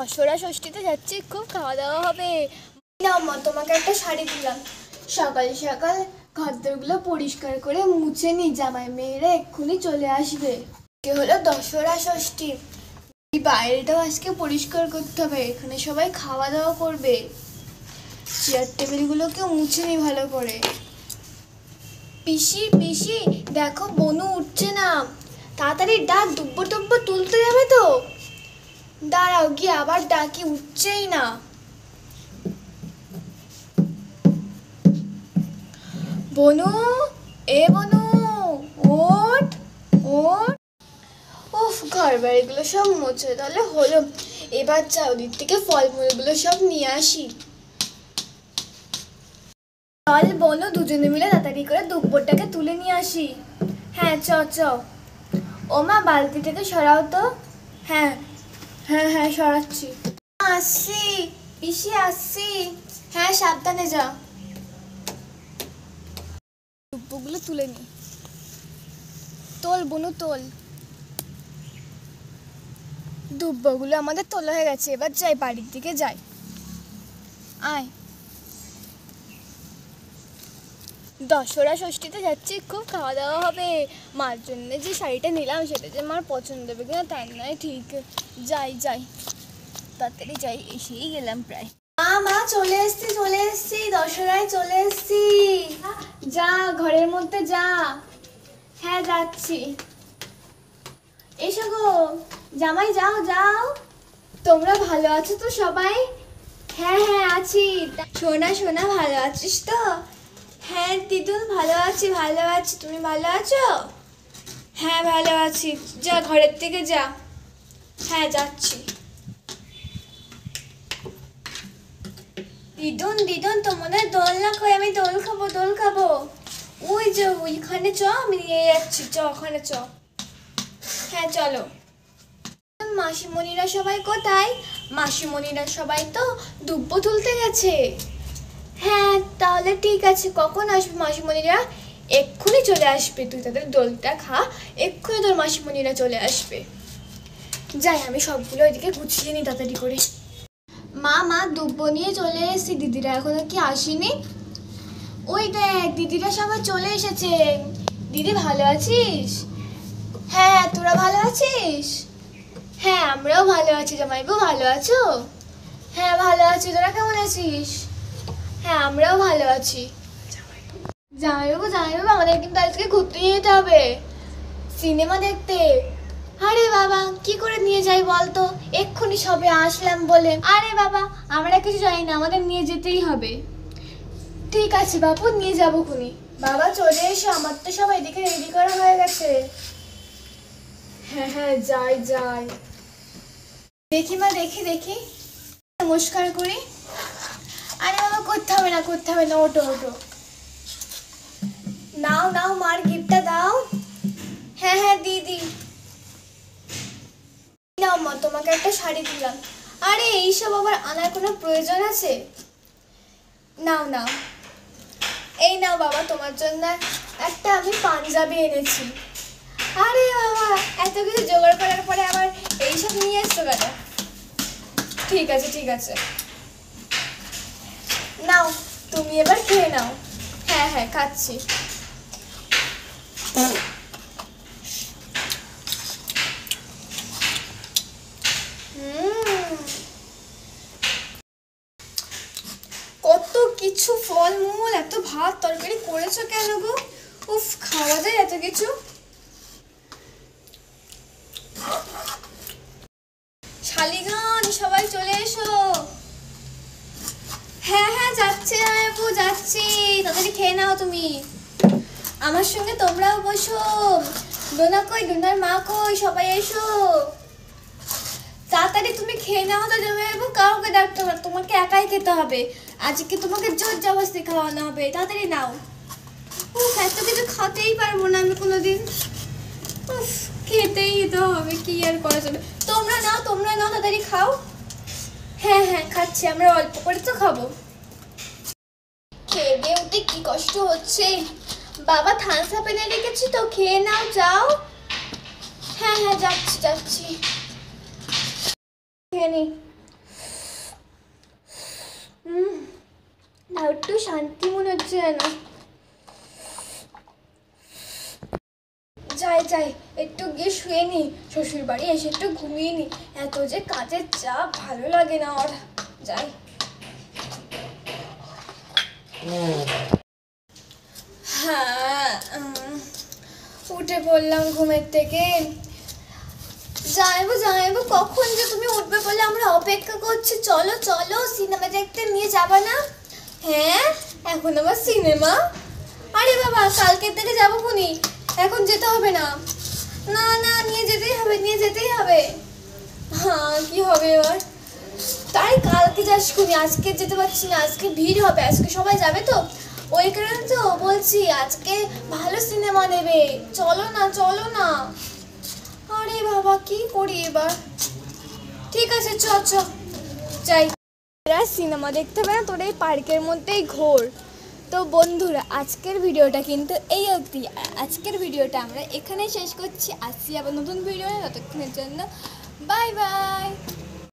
দশরা ষষ্ঠীতে যাচ্ছি, খুব খাওয়া দাওয়া হবে। নাও মা, তোমাকে একটা শাড়ি দিলাম। সকাল সকাল ঘরদোরগুলো পরিষ্কার করে মুছে নি, জামাই মেয়েরা এক্ষুনি চলে আসবে। কে হলো দশরা ষষ্ঠী, এই বাইরেটাও আজকে পরিষ্কার করতে হবে, এখানে সবাই খাওয়া দাওয়া করবে। চেয়ার টেবিলগুলোকেও মুছে নি ভালো করে। পিসি পিসি দেখো, বনু উঠছে না, তাড়াতাড়ি ডাক, দুব্ব টুব্ব তুলতে যাবে তো। দাঁড়াও, গিয়ে আবার ডাকি, উঠছেই না। বনু, এ বনু, ওঠ ওঠ। উফ, ঘর বাড়িগুলো সব মুছে তাহলে হলো। এবার যা, ওদিক থেকে ফলমূলগুলো সব নিয়ে আসি। চল বনু, দুজনে মিলে তাড়াতাড়ি করে দুব্বরটাকে তুলে নিয়ে আসি। হ্যাঁ চ চ। ও মা, বালতিটাকে সরাও তো। হ্যাঁ হ্যাঁ হ্যাঁ, সরাচ্ছি। আসছি পিসি, আসছি। হ্যাঁ, সাবধানে যা। দুব্বগুলো তুলে নি। তোল বনু, তোল। দুব্বগুলো আমাদের তোলা হয়ে গেছে, এবার যাই, বাড়ির দিকে যাই। আয়। দশরা ষষ্ঠীতে যাচ্ছি, খুব খাওয়া দাওয়া হবে। মার জন্য যে শাড়িটা নিলাম সেটা যে মার পছন্দ হবে কিনা তাই নয় ঠিক। যাই যাই, তাড়াতাড়ি যাই, এসেই গেলাম প্রায়। মা চলে এসছি, দশরায় চলে এসছি। যা, ঘরের মধ্যে যা। হ্যাঁ যাচ্ছি। এসো গো জামাই, যাও যাও। তোমরা ভালো আছো তো সবাই? হ্যাঁ হ্যাঁ আছি। সোনা সোনা, ভালো আছিস তো? হ্যাঁ দিদুন, ভালো আছি ভালো আছি, তুমি ভালো আছো? হ্যাঁ ভালো আছি। যা, ঘরের থেকে যা। হ্যাঁ যাচ্ছি। দিদুন দিদুন, তোমাদের দোল না কই? আমি দোল খাবো, দোল খাবো। ওই যে ওইখানে চ, আমি নিয়ে যাচ্ছি, চ ওখানে চ। হ্যাঁ চলো। মাসিমণিরা সবাই কোথায়? মাসিমণিরা সবাই তো দুব্বো তুলতে গেছে। হ্যাঁ তাহলে ঠিক আছে, কখন আসবে মাসিমণিরা? এক্ষুনি চলে আসবে, তুই তাদের দোলটা খা, এক্ষুনি তোর মাসিমণিরা চলে আসবে। যাই, আমি সবগুলো ওইদিকে গুছিয়ে নিই তাড়াতাড়ি করে। মা দুব্বো নিয়ে চলে এসেছি, দিদিরা এখনো কি আসেনি? ওই দেখ, দিদিরা সবাই চলে এসেছে। দিদি ভালো আছিস? হ্যাঁ, তোরা ভালো আছিস? হ্যাঁ আমরাও ভালো আছি। জামাইবাবু ভালো আছো? হ্যাঁ ভালো আছি, তোরা কেমন আছিস? হ্যাঁ আমরাও ভালো আছি। জামাইবাবু আমাদের কিন্তু আজকে ঘুরতে যেতে হবে, সিনেমা দেখতে। আরে বাবা, কি করে নিয়ে যাই বলতো? এক্ষুনি সবে আসলাম বলে। আরে বাবা, আমরা কিছু জানি না, আমাদের নিয়ে যেতেই হবে। ঠিক আছে বাবু, নিয়ে যাবো খুনি। বাবা চলে এসো, আমার তো সব এদিকে রেডি করা হয়ে গেছে। হ্যাঁ হ্যাঁ যাই যাই। দেখি মা, দেখি দেখি, নমস্কার করি। আরে বাবা, করতে হবে না ওঠো ওঠো। নাও নাও, মার গিফটটা দাও। হ্যাঁ হ্যাঁ দিদি। নাও মা, তোমাকে একটা শাড়ি দিলাম। আরে এইসব আবার আনার কোনো প্রয়োজন আছে? নাও নাও। এই নাও বাবা, তোমার জন্য একটা আমি পাঞ্জাবি এনেছি। আরে বাবা, এত কিছু জোগাড় করার পরে আবার এইসব নিয়ে এসছো কেন? ঠিক আছে ঠিক আছে, নাও তুমি এবার খেয়ে নাও। হ্যাঁ হ্যাঁ খাচ্ছি। কত কিছু ফলমূল, এত ভাত তরকারি করেছো কেন গো? উফ, খাওয়া যায় এত কিছু? শালিগান সবাই চলে এসো। হ্যাঁ হ্যাঁ যাচ্ছে আপু, যাচ্ছি, তাড়াতাড়ি খেয়ে নাও তুমি। আমার সঙ্গে তোমরাও বসো। ডোনা কই, ডোনার মা কই, সবাই এসো। তাড়াতাড়ি তুমি খেয়ে নাও তো জামাইবাবু, কাউকে ডাকতে হবে, তোমাকে একাই খেতে হবে। আজকে তোমাকে জোর জবরদস্তি খাওয়ানো হবে, তাড়াতাড়ি নাও। উফ, এত কিছু খেতেই পারবো না আমি কোনোদিন। উফ, খেতেই তো হবে, কি আর করা যাবে। তোমরা নাও তাড়াতাড়ি খাও। হ্যাঁ হ্যাঁ খাচ্ছি, আমরা অল্প করে তো খাবো। খেয়ে দিয়ে উঠতে কি কষ্ট হচ্ছে। বাবা থামস আপ এনে রেখেছি তো, খেয়ে নাও, যাও। হ্যাঁ হ্যাঁ যাচ্ছি। খেয়ে নি। আর একটু শান্তি মনে হচ্ছে না। যাই যাই একটু গিয়ে শুয়ে নি, শ্বশুর বাড়ি এসে একটু ঘুমিয়ে নি, এত যে কাজের চাপ ভালো লাগে না। আর যাই। হ্যাঁ, উঠে পড়লাম ঘুমের থেকে। যাইবো যাইবো, কখন যে তুমি উঠবে বলে আমরা অপেক্ষা করছি। চলো চলো, সিনেমা দেখতে নিয়ে যাবা না? হ্যাঁ, এখন আবার সিনেমা? আরে বাবা, কালকের থেকে যাবো খুনি, এখন যেতে হবে না। না না, নিয়ে যেতেই হবে, নিয়ে যেতেই হবে। হ্যাঁ, কি হবে এবার? তাই কালকে যাস খুনি, আজকে যেতে পারছি না, আজকে ভিড় হবে, আজকে সবাই যাবে তো, ওই কারণে তো বলছি আজকে ভালো সিনেমা নেবে। চলো না চলো না। আরে বাবা, কি করি এবার? ঠিক আছে, চ চ যাই। এরা সিনেমা দেখতে হবে না, তোর এই পার্কের মধ্যেই ঘোর। তো বন্ধুরা, আজকের ভিডিওটা কিন্তু এই অবধি। আজকের ভিডিওটা আমরা এখানেই শেষ করছি। আসছি আবার নতুন ভিডিও, ততক্ষণের জন্য বাই বাই।